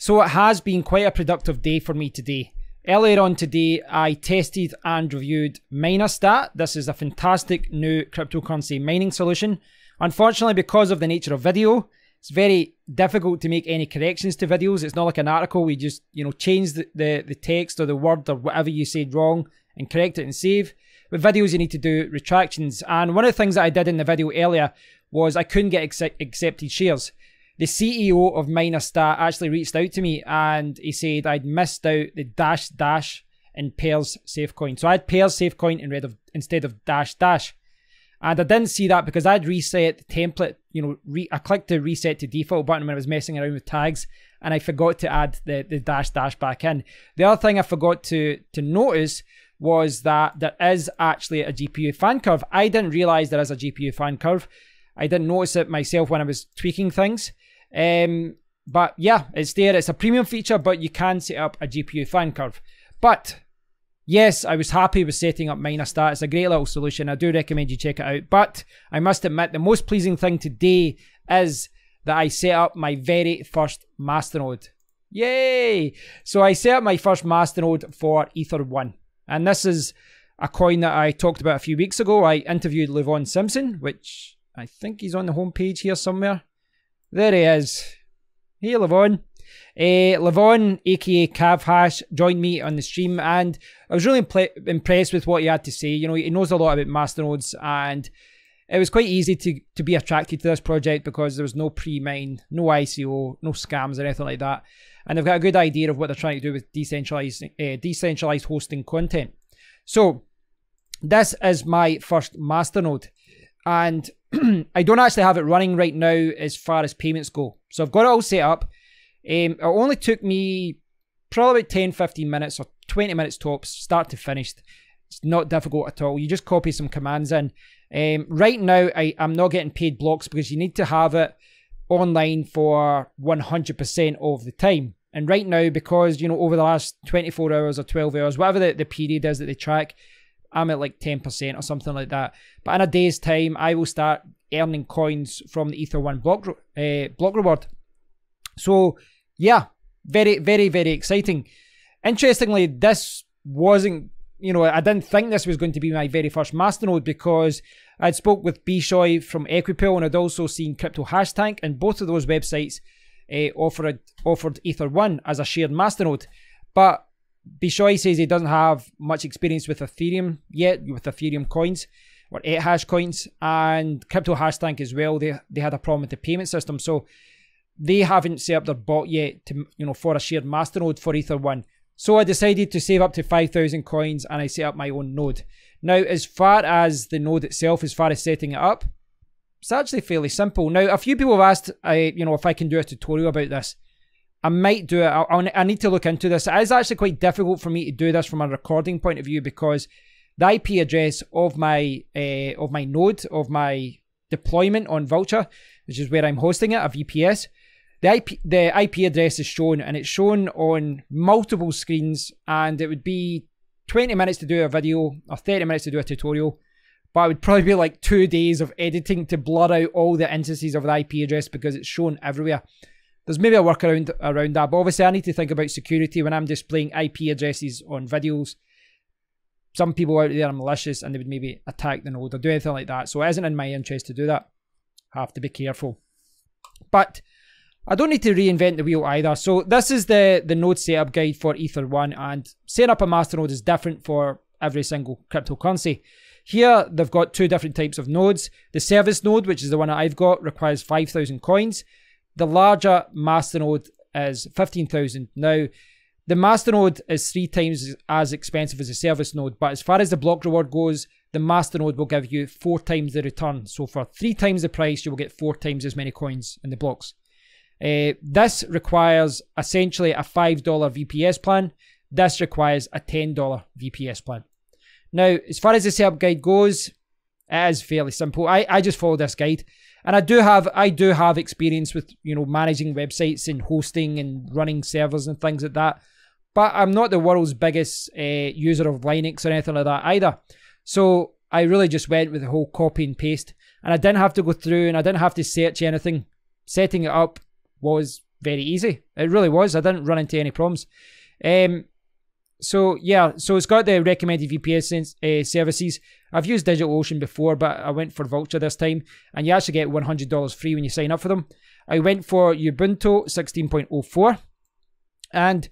So it has been quite a productive day for me today. Earlier on today, I tested and reviewed MinerStat. This is a fantastic new cryptocurrency mining solution. Unfortunately, because of the nature of video, it's very difficult to make any corrections to videos. It's not like an article. We just, change the text or the word or whatever you said wrong and correct it and save. With videos, you need to do retractions. And one of the things that I did in the video earlier was I couldn't get accepted shares. The CEO of MinerStat actually reached out to me and he said I'd missed out the dash in pairs SafeCoin. So I had pairs SafeCoin instead of dash. And I didn't see that because I'd reset the template. I clicked the reset to default button when I was messing around with tags and I forgot to add the dash back in. The other thing I forgot to notice was that there is actually a GPU fan curve. I didn't realize there is a GPU fan curve. I didn't notice it myself when I was tweaking things. But yeah, it's there. It's a premium feature, but you can set up a GPU fan curve. But yes, I was happy with setting up MinerStat. It's a great little solution. I do recommend you check it out. But I must admit, the most pleasing thing today is that I set up my very first Masternode. Yay! So I set up my first Masternode for Ether1. And this is a coin that I talked about a few weeks ago. I interviewed Levon Simpson, which I think he's on the homepage here somewhere. There he is. Hey, Levon. Levon, aka CavHash, joined me on the stream and I was really impressed with what he had to say. He knows a lot about masternodes and it was quite easy to be attracted to this project because there was no pre-mine, no ICO, no scams or anything like that. And they've got a good idea of what they're trying to do with decentralized hosting content. So this is my first masternode. And I don't actually have it running right now as far as payments go. So I've got it all set up. It only took me probably about 10-15 minutes or 20 minutes tops, start to finish. It's not difficult at all. You just copy some commands in. Right now, I'm not getting paid blocks because you need to have it online for 100% of the time. And right now, because, over the last 24 hours or 12 hours, whatever the period is that they track, I'm at like 10% or something like that. But in a day's time, I will start earning coins from the Ether1 block reward. So yeah, very, very, very exciting. Interestingly, this wasn't, I didn't think this was going to be my very first masternode because I'd spoke with Bishoy from Equipool and I'd also seen Crypto Hashtank, and both of those websites offered Ether1 as a shared masternode. But Bishoy says he doesn't have much experience with Ethereum yet, with Ethereum coins or 8hash coins, and Crypto Hashtank as well. They had a problem with the payment system, so they haven't set up their bot yet to for a shared masternode for Ether1. So I decided to save up to 5,000 coins and I set up my own node. Now, as far as the node itself, as far as setting it up, it's actually fairly simple. Now, a few people have asked, if I can do a tutorial about this. I might do it. I need to look into this. It is actually quite difficult for me to do this from a recording point of view because the IP address of my node, of my deployment on Vulture, which is where I'm hosting it, a VPS, the IP address is shown, and it's shown on multiple screens, and it would be 20 minutes to do a video or 30 minutes to do a tutorial, but it would probably be like 2 days of editing to blur out all the instances of the IP address because it's shown everywhere. There's maybe a workaround around that, but obviously I need to think about security when I'm displaying IP addresses on videos. Some people out there are malicious and they would maybe attack the node or do anything like that, so it isn't in my interest to do that. Have to be careful. But I don't need to reinvent the wheel either. So this is the node setup guide for Ether1, and setting up a masternode is different for every single cryptocurrency. Here they've got two different types of nodes. The service node, which is the one that I've got, requires 5,000 coins. The larger masternode is 15,000. Now, the masternode is 3 times as expensive as the service node, but as far as the block reward goes, the masternode will give you 4 times the return. So for 3 times the price, you will get 4 times as many coins in the blocks. This requires essentially a $5 VPS plan. This requires a $10 VPS plan. Now, as far as the setup guide goes, it is fairly simple. I just follow this guide. And I do have experience with, managing websites and hosting and running servers and things like that. But I'm not the world's biggest user of Linux or anything like that either. So I really just went with the whole copy and paste. And I didn't have to go through and I didn't have to search anything. Setting it up was very easy. It really was. I didn't run into any problems. So yeah, so it's got the recommended VPS services. I've used DigitalOcean before, but I went for Vultr this time, and you actually get $100 free when you sign up for them. I went for Ubuntu 16.04, and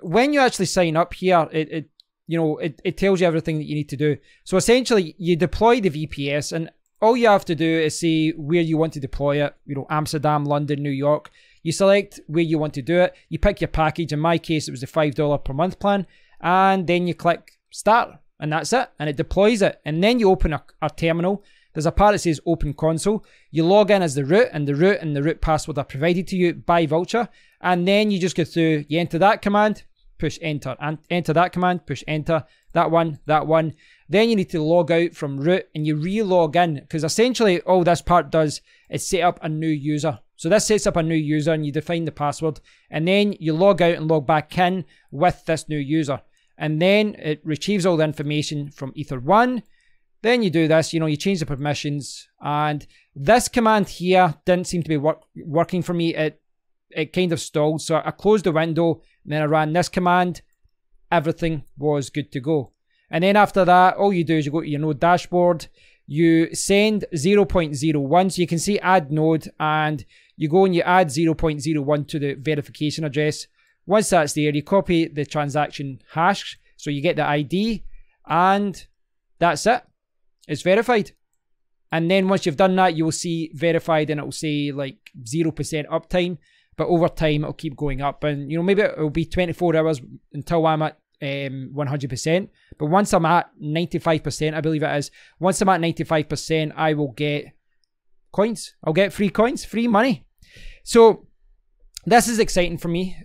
when you actually sign up here, it tells you everything that you need to do. So essentially, you deploy the VPS, and all you have to do is say where you want to deploy it. Amsterdam, London, New York. You select where you want to do it. You pick your package. In my case, it was the $5 per month plan. And then you click start. And that's it. And it deploys it. And then you open a terminal. There's a part that says open console. You log in as the root. And the root password are provided to you by Vultr. And then you just go through. You enter that command. Push enter. And enter that command. Push enter. That one. That one. Then you need to log out from root. And you re-log in. Because essentially all this part does is set up a new user. So this sets up a new user and you define the password, and then you log out and log back in with this new user, and then it retrieves all the information from Ether1. Then you do this, you change the permissions, and this command here didn't seem to be working for me. It kind of stalled, so I closed the window, and then I ran this command. Everything was good to go. And then after that, all you do is you go to your node dashboard, you send 0.01, so you can see add node, and you go and you add 0.01 to the verification address. Once that's there, you copy the transaction hash, so you get the ID, and that's it. It's verified. And then once you've done that, you will see verified, and it will say like 0% uptime, but over time it'll keep going up, and maybe it'll be 24 hours until I'm at 100%, but once I'm at 95%, I believe it is, once I'm at 95%, I will get coins. I'll get free coins, free money. So this is exciting for me.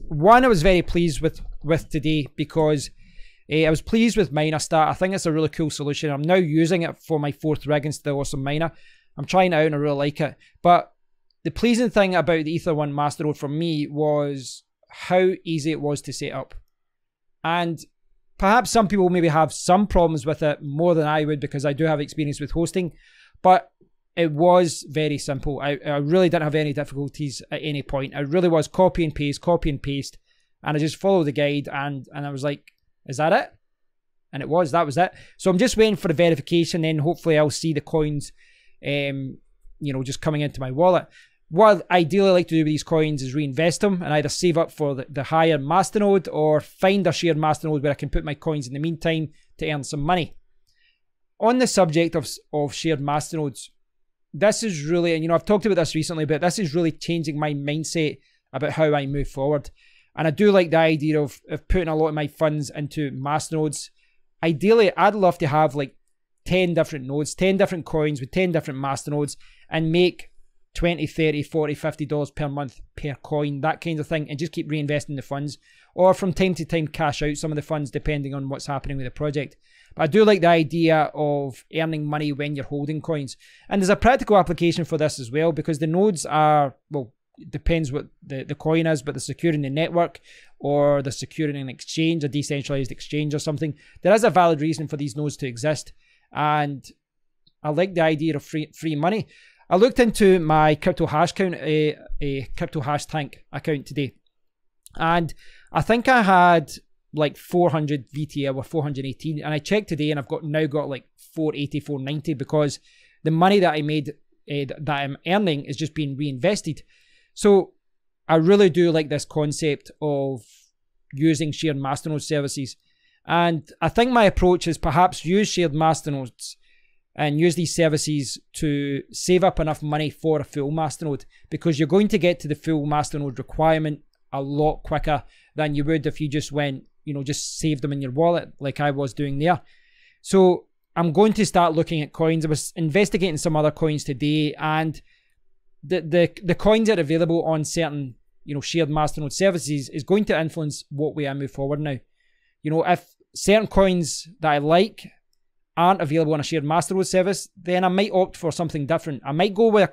One, I was very pleased with today, because I was pleased with MinerStat. I think it's a really cool solution. I'm now using it for my 4th rig instead of awesome miner. I'm trying it out and I really like it. But the pleasing thing about the Ether1 Masternode for me was how easy it was to set up. And perhaps some people maybe have some problems with it more than I would, because I do have experience with hosting, but it was very simple. I really didn't have any difficulties at any point. I really was copy and paste, and I just followed the guide, and I was like, is that it? And it was, that was it. So I'm just waiting for the verification, then hopefully I'll see the coins, just coming into my wallet. What I ideally like to do with these coins is reinvest them and either save up for the higher masternode, or find a shared masternode where I can put my coins in the meantime to earn some money. On the subject of shared masternodes, this is really, and I've talked about this recently, but this is really changing my mindset about how I move forward. And I do like the idea of putting a lot of my funds into masternodes. Ideally, I'd love to have like 10 different nodes, 10 different coins with 10 different masternodes, and make $20, $30, $40, $50 per month per coin, that kind of thing, and just keep reinvesting the funds, or from time to time cash out some of the funds depending on what's happening with the project. But I do like the idea of earning money when you're holding coins. And there's a practical application for this as well, because the nodes are, well, it depends what the coin is, but they're securing the network, or they're securing an exchange, a decentralized exchange or something. There is a valid reason for these nodes to exist, and I like the idea of free money. I looked into my crypto hash count, a crypto hash tank account today, and I think I had like 400 VTL or 418, and I checked today and I've now got like 480, 490, because the money that I made, that I'm earning, is just being reinvested. So I really do like this concept of using shared masternode services, and I think my approach is perhaps use shared masternodes and use these services to save up enough money for a full masternode, because you're going to get to the full masternode requirement a lot quicker than you would if you just went, just save them in your wallet like I was doing there. So I'm going to start looking at coins. I was investigating some other coins today, and the coins that are available on certain, shared masternode services is going to influence what way I move forward now. If certain coins that I like aren't available on a shared masternode service, then I might opt for something different. I might go with a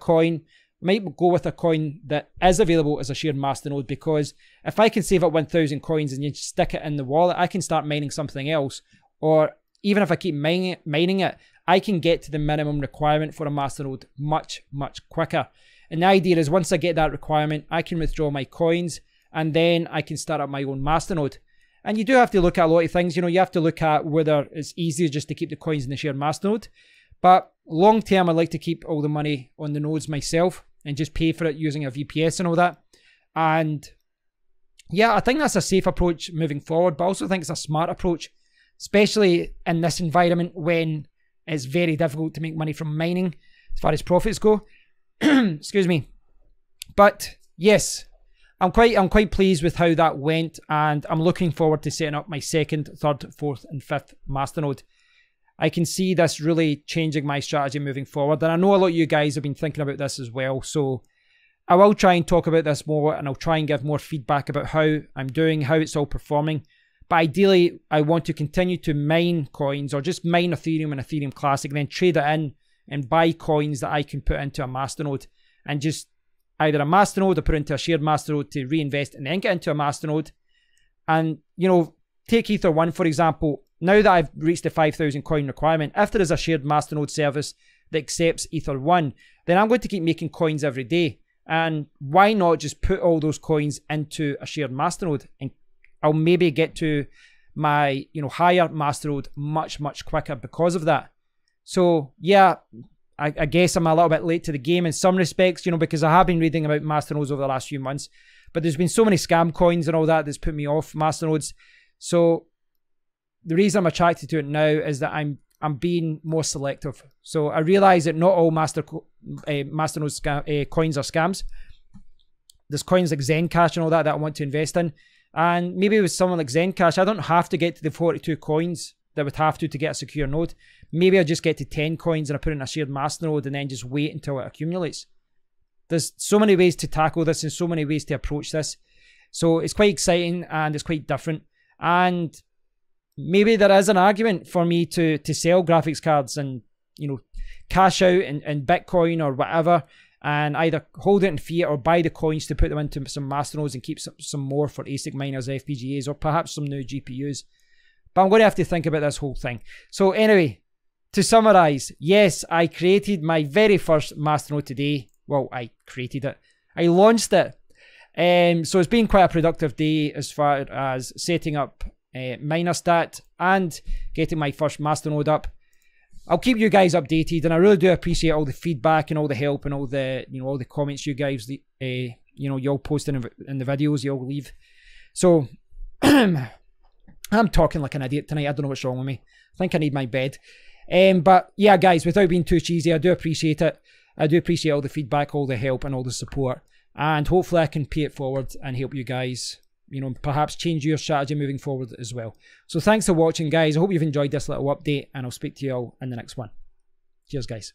coin that is available as a shared masternode, because if I can save up 1,000 coins and you stick it in the wallet, I can start mining something else. Or even if I keep mining it, I can get to the minimum requirement for a masternode much, much quicker. And the idea is once I get that requirement, I can withdraw my coins and then I can start up my own Masternode. And you do have to look at a lot of things. You know, you have to look at whether it's easier just to keep the coins in the shared Masternode. But long term, I like to keep all the money on the nodes myself and just pay for it using a VPS and all that. And yeah, I think that's a safe approach moving forward, but I also think it's a smart approach, especially in this environment when it's very difficult to make money from mining as far as profits go. Excuse me. But yes, I'm quite pleased with how that went, and I'm looking forward to setting up my second, third, fourth, and fifth Masternode. I can see this really changing my strategy moving forward, and I know a lot of you guys have been thinking about this as well, so I will try and talk about this more, and I'll try and give more feedback about how I'm doing, how it's all performing. But ideally, I want to continue to mine coins, or just mine Ethereum and Ethereum Classic, and then trade it in and buy coins that I can put into a Masternode, and just either a Masternode or put into a shared Masternode to reinvest and then get into a Masternode. And, you know, take Ether 1 for example. Now that I've reached the 5,000 coin requirement, if there is a shared Masternode service that accepts Ether 1, then I'm going to keep making coins every day. And why not just put all those coins into a shared Masternode, and I'll maybe get to my, you know, higher Masternode much quicker because of that. So yeah, I guess I'm a little bit late to the game in some respects, you know, because I have been reading about Masternodes over the last few months, but there's been so many scam coins and all that that's put me off Masternodes. So the reason I'm attracted to it now is that I'm being more selective. So I realize that not all Masternode coins are scams. There's coins like Zencash and all that I want to invest in. And maybe with someone like Zencash, I don't have to get to the 42 coins that would have to get a secure node. Maybe I just get to 10 coins and I put in a shared Masternode and then just wait until it accumulates. There's so many ways to tackle this and so many ways to approach this. So it's quite exciting and it's quite different. And maybe there is an argument for me to sell graphics cards and, you know, cash out in Bitcoin or whatever, and either hold it in fiat or buy the coins to put them into some Masternodes and keep some more for ASIC miners, FPGAs, or perhaps some new GPUs. But I'm going to have to think about this whole thing. So anyway, to summarize, yes, I created my very first Masternode today. Well, I created it. I launched it. So it's been quite a productive day as far as setting up MinerStat and getting my first Masternode up. I'll keep you guys updated, and I really do appreciate all the feedback and all the help and all the, you know, all the comments you guys, you know, you'll post in the videos you'll leave. So I'm talking like an idiot tonight. I don't know what's wrong with me. I think I need my bed. But yeah, guys, without being too cheesy, I do appreciate it. I do appreciate all the feedback, all the help, and all the support. And hopefully I can pay it forward and help you guys, you know, perhaps change your strategy moving forward as well. So thanks for watching, guys. I hope you've enjoyed this little update, and I'll speak to you all in the next one. Cheers, guys.